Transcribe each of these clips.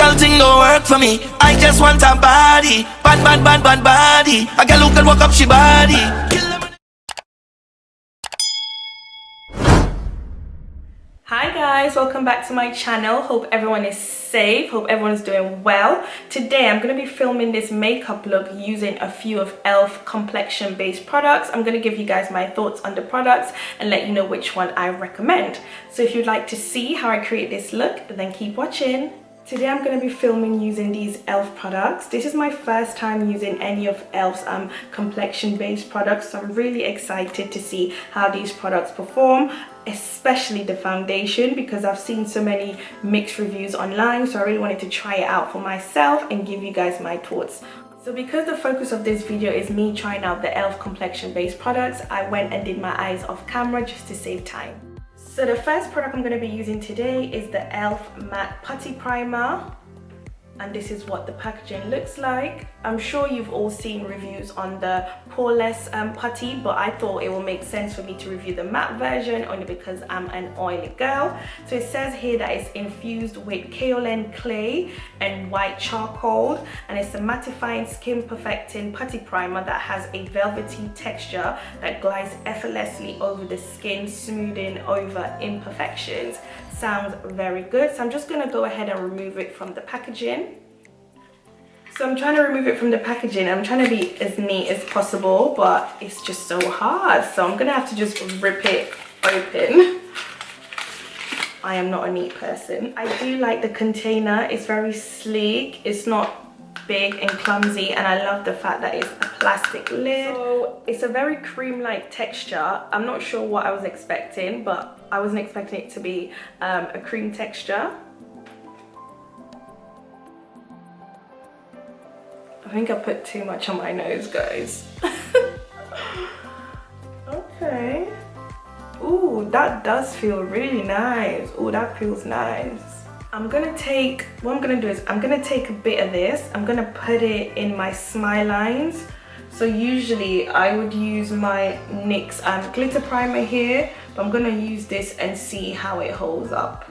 physical thing don't work for me. I just want a body, bad, bad, bad, bad body. A girl who can walk up she body. Hi guys, welcome back to my channel. Hope everyone is safe, hope everyone is doing well. Today I'm going to be filming this makeup look using a few of e.l.f. complexion based products. I'm going to give you guys my thoughts on the products and let you know which one I recommend. So if you'd like to see how I create this look, then keep watching. Today I'm going to be filming using these e.l.f. products. This is my first time using any of e.l.f.'s complexion based products, so I'm really excited to see how these products perform, especially the foundation, because I've seen so many mixed reviews online, so I really wanted to try it out for myself and give you guys my thoughts. So because the focus of this video is me trying out the e.l.f. complexion based products, I went and did my eyes off camera just to save time. So the first product I'm going to be using today is the e.l.f. Matte Putty Primer, and this is what the packaging looks like. I'm sure you've all seen reviews on the poreless putty, but I thought it will make sense for me to review the matte version only because I'm an oily girl. So it says here that it's infused with kaolin clay and white charcoal, and it's a mattifying skin perfecting putty primer that has a velvety texture that glides effortlessly over the skin, smoothing over imperfections. Sounds very good. So I'm just going to go ahead and remove it from the packaging. So I'm trying to remove it from the packaging. I'm trying to be as neat as possible, but it's just so hard. So I'm gonna have to just rip it open. I am not a neat person. I do like the container. It's very sleek. It's not big and clumsy, and I love the fact that it's a plastic lid. So it's a very cream-like texture. I'm not sure what I was expecting, but I wasn't expecting it to be a cream texture. I think I put too much on my nose, guys. Okay. Ooh, that does feel really nice. Ooh, that feels nice. What I'm gonna do is I'm gonna take a bit of this. I'm gonna put it in my smile lines. So usually I would use my NYX glitter primer here, but I'm gonna use this and see how it holds up.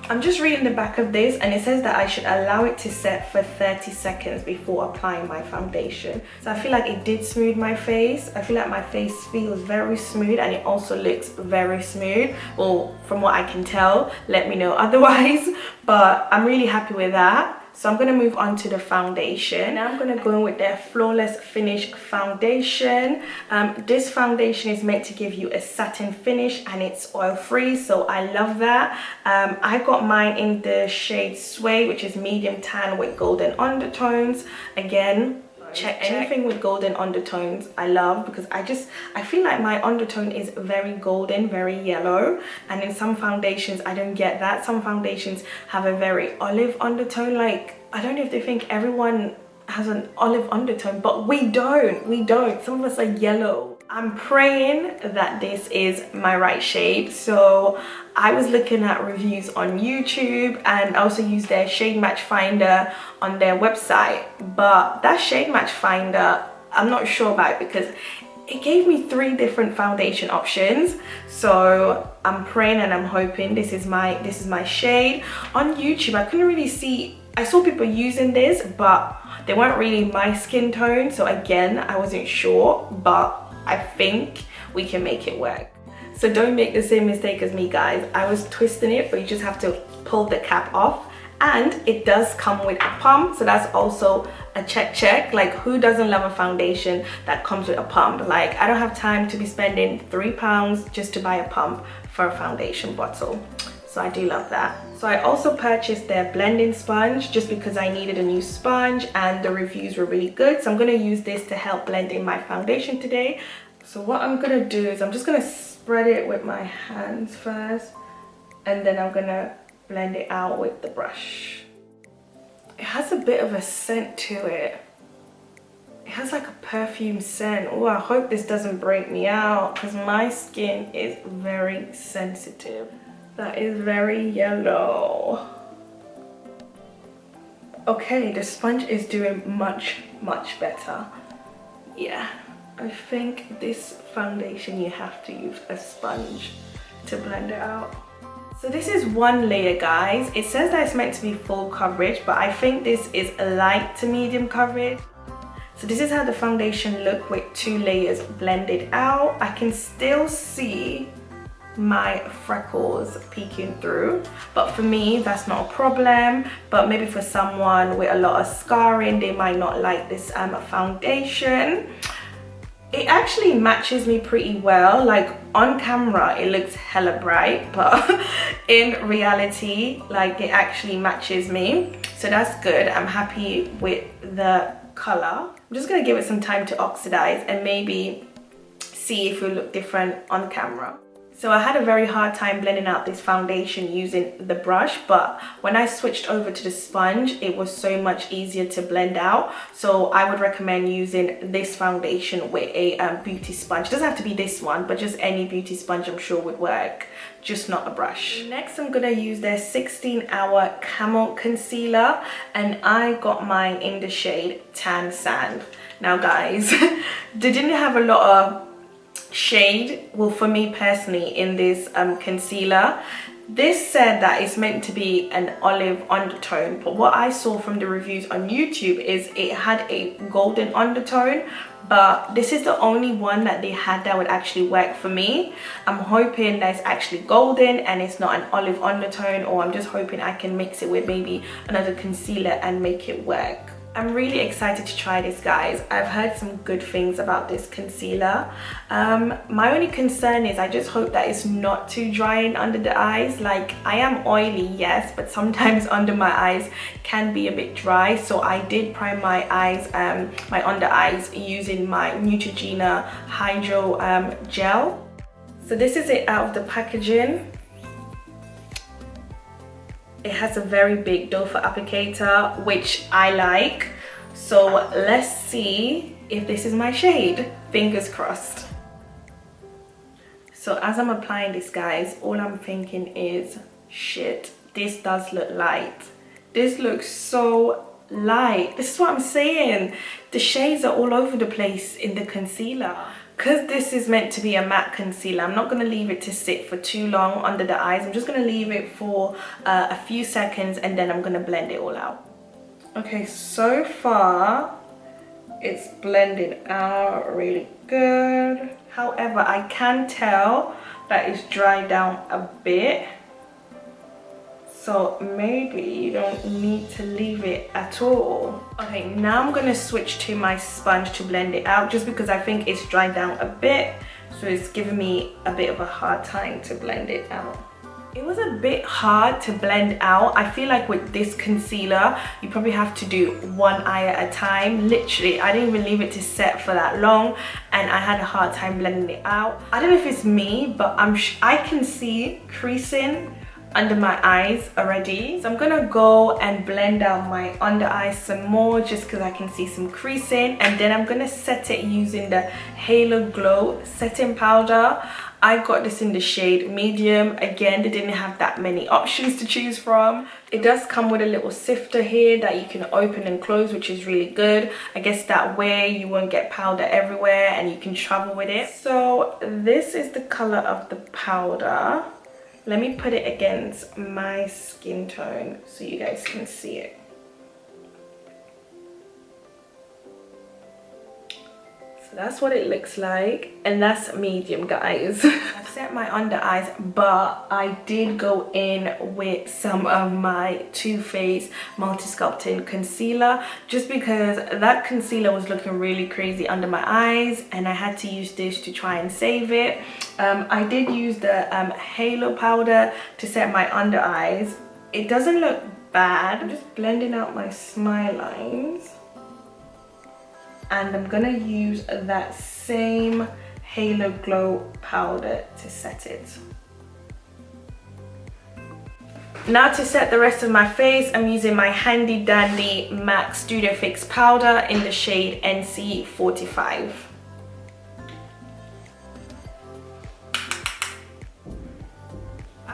I'm just reading the back of this, and it says that I should allow it to set for 30 seconds before applying my foundation. So I feel like it did smooth my face. I feel like my face feels very smooth, and it also looks very smooth. Well, from what I can tell, let me know otherwise, but I'm really happy with that. So I'm going to move on to the foundation. Now I'm going to go in with their Flawless Finish foundation. This foundation is meant to give you a satin finish, and it's oil free, so I love that. I got mine in the shade Sway, which is medium tan with golden undertones. Again, check anything with golden undertones I love, because I feel like my undertone is very golden, very yellow, and in some foundations I don't get that. Some foundations have a very olive undertone. Like, I don't know if they think everyone has an olive undertone, but we don't. Some of us are yellow. I'm praying that this is my right shade. So I was looking at reviews on YouTube, and I also used their shade match finder on their website, but that shade match finder, I'm not sure about it because it gave me 3 different foundation options. So I'm praying and I'm hoping this is my shade. On YouTube I couldn't really see, I saw people using this, but they weren't really my skin tone, so again I wasn't sure, but I think we can make it work. So don't make the same mistake as me, guys. I was twisting it, but you just have to pull the cap off. And it does come with a pump, so that's also a check. Like, who doesn't love a foundation that comes with a pump? Like, I don't have time to be spending £3 just to buy a pump for a foundation bottle. So I do love that. So I also purchased their blending sponge just because I needed a new sponge, and the reviews were really good. So I'm going to use this to help blend in my foundation today. So what I'm going to do is I'm just going to spread it with my hands first, and then I'm going to blend it out with the brush. It has a bit of a scent to it. It has like a perfume scent. Oh, I hope this doesn't break me out because my skin is very sensitive. That is very yellow. Okay, the sponge is doing much better. Yeah, I think this foundation you have to use a sponge to blend it out. So this is one layer, guys. It says that it's meant to be full coverage, but I think this is light to medium coverage. So this is how the foundation look with 2 layers blended out. I can still see my freckles peeking through, but for me that's not a problem. But maybe for someone with a lot of scarring, they might not like this foundation. It actually matches me pretty well. Like on camera it looks hella bright, but in reality like it actually matches me, so that's good. I'm happy with the color. I'm just gonna give it some time to oxidize and maybe see if it will look different on camera. So I had a very hard time blending out this foundation using the brush, but when I switched over to the sponge, it was so much easier to blend out. So I would recommend using this foundation with a beauty sponge. It doesn't have to be this one, but just any beauty sponge I'm sure would work, just not a brush. Next, I'm gonna use their 16-hour Camel Concealer, and I got mine in the shade Tan Sand. Now guys, they didn't have a lot of shade, well for me personally, in this concealer. This said that it's meant to be an olive undertone, but what I saw from the reviews on YouTube is it had a golden undertone, but this is the only one that they had that would actually work for me. I'm hoping that it's actually golden and it's not an olive undertone, or I'm just hoping I can mix it with maybe another concealer and make it work. I'm really excited to try this, guys. I've heard some good things about this concealer. My only concern is I just hope that it's not too drying under the eyes. Like, I am oily, yes, but sometimes under my eyes can be a bit dry. So I did prime my eyes, my under eyes, using my Neutrogena Hydro Gel. So this is it out of the packaging. It has a very big doe foot applicator, which I like. So let's see if this is my shade. Fingers crossed. So as I'm applying this, guys, all I'm thinking is, shit, this does look light. This looks so light. This is what I'm saying. The shades are all over the place in the concealer. Because this is meant to be a matte concealer, I'm not going to leave it to sit for too long under the eyes. I'm just going to leave it for a few seconds and then I'm going to blend it all out. Okay, so far it's blending out really good. However, I can tell that it's dried down a bit. So maybe you don't need to leave it at all. Okay, now I'm gonna switch to my sponge to blend it out, just because I think it's dried down a bit. So it's giving me a bit of a hard time to blend it out. It was a bit hard to blend out. I feel like with this concealer, you probably have to do one eye at a time. Literally, I didn't even leave it to set for that long and I had a hard time blending it out. I don't know if it's me, but I can see creasing under my eyes already. So I'm gonna go and blend out my under eye some more, just because I can see some creasing, and then I'm gonna set it using the Halo Glow setting powder. I got this in the shade medium. Again, they didn't have that many options to choose from. It does come with a little sifter here that you can open and close, which is really good. I guess that way you won't get powder everywhere and you can travel with it. So this is the color of the powder. Let me put it against my skin tone so you guys can see it. So that's what it looks like, and that's medium, guys. I've set my under eyes, but I did go in with some of my Too Faced Multi-Sculpting Concealer, just because that concealer was looking really crazy under my eyes and I had to use this to try and save it. I did use the Halo powder to set my under eyes. It doesn't look bad. I'm just blending out my smile lines. And I'm gonna use that same Halo Glow powder to set it. Now to set the rest of my face, I'm using my handy dandy MAC Studio Fix powder in the shade NC45.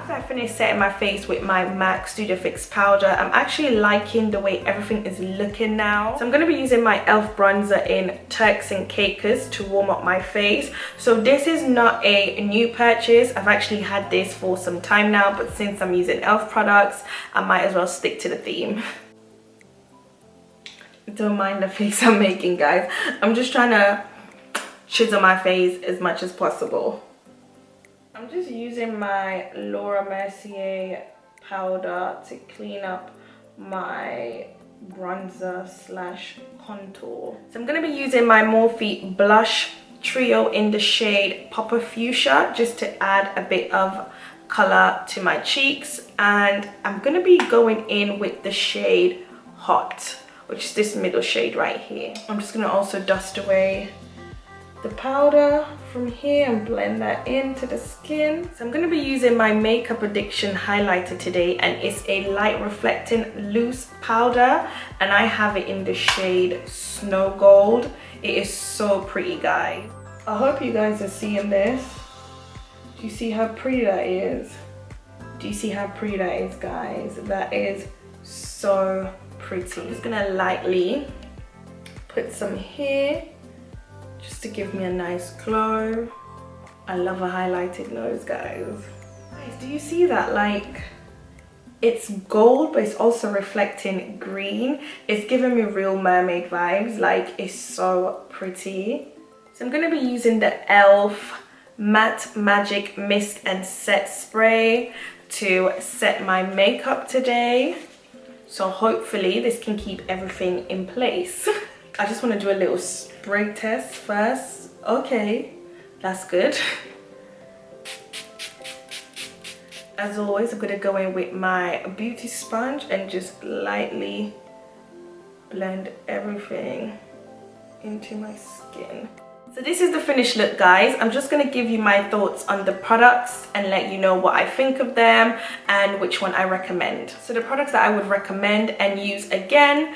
After I finished setting my face with my MAC Studio Fix powder, I'm actually liking the way everything is looking now. So I'm going to be using my e.l.f. bronzer in Turks and Caicos to warm up my face. So this is not a new purchase. I've actually had this for some time now, but since I'm using e.l.f. products, I might as well stick to the theme. Don't mind the face I'm making, guys. I'm just trying to chisel my face as much as possible. I'm just using my Laura Mercier powder to clean up my bronzer slash contour. So I'm going to be using my Morphe blush trio in the shade Popper Fuchsia just to add a bit of color to my cheeks, and I'm going to be going in with the shade Hot, which is this middle shade right here. I'm just going to also dust away the powder from here and blend that into the skin. So I'm going to be using my Makeup Addiction highlighter today, and it's a light reflecting loose powder, and I have it in the shade Snow Gold. It is so pretty, guys. I hope you guys are seeing this. Do you see how pretty that is? Do you see how pretty that is, guys? That is so pretty. I'm just gonna lightly put some here just to give me a nice glow. I love a highlighted nose, guys. Guys, do you see that? Like, it's gold, but it's also reflecting green. It's giving me real mermaid vibes. Like, it's so pretty. So I'm gonna be using the e.l.f. Matte Magic Mist and Set Spray to set my makeup today. So hopefully this can keep everything in place. I just want to do a little spray test first. Okay, that's good. As always, I'm going to go in with my beauty sponge and just lightly blend everything into my skin. So this is the finished look, guys. I'm just going to give you my thoughts on the products and let you know what I think of them and which one I recommend. So the products that I would recommend and use again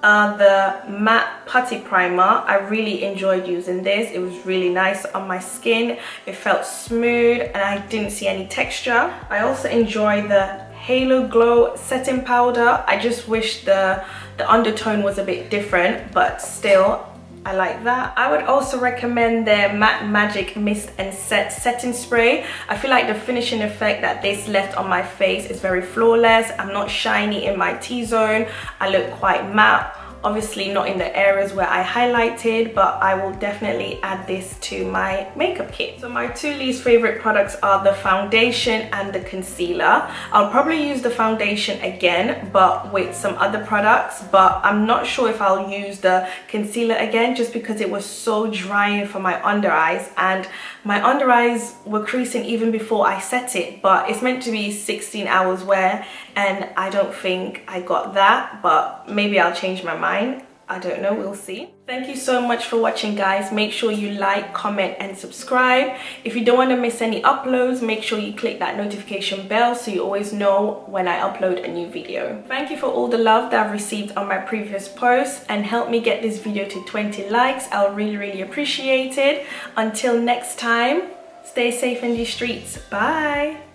are the matte putty primer. I really enjoyed using this. It was really nice on my skin. It felt smooth and I didn't see any texture. I also enjoy the Halo Glow setting powder. I just wish the undertone was a bit different, but still I like that. I would also recommend their Matte Magic Mist and Set setting spray. I feel like the finishing effect that this left on my face is very flawless. I'm not shiny in my T-zone. I look quite matte. Obviously not in the areas where I highlighted, but I will definitely add this to my makeup kit. So my two least favorite products are the foundation and the concealer. I'll probably use the foundation again, but with some other products, but I'm not sure if I'll use the concealer again just because it was so drying for my under eyes, and my under eyes were creasing even before I set it, but it's meant to be 16 hours wear and I don't think I got that, but maybe I'll change my mind. I don't know, we'll see. Thank you so much for watching, guys. Make sure you like, comment and subscribe. If you don't want to miss any uploads, make sure you click that notification bell so you always know when I upload a new video. Thank you for all the love that I've received on my previous posts, and help me get this video to 20 likes. I'll really appreciate it. Until next time, stay safe in these streets. Bye.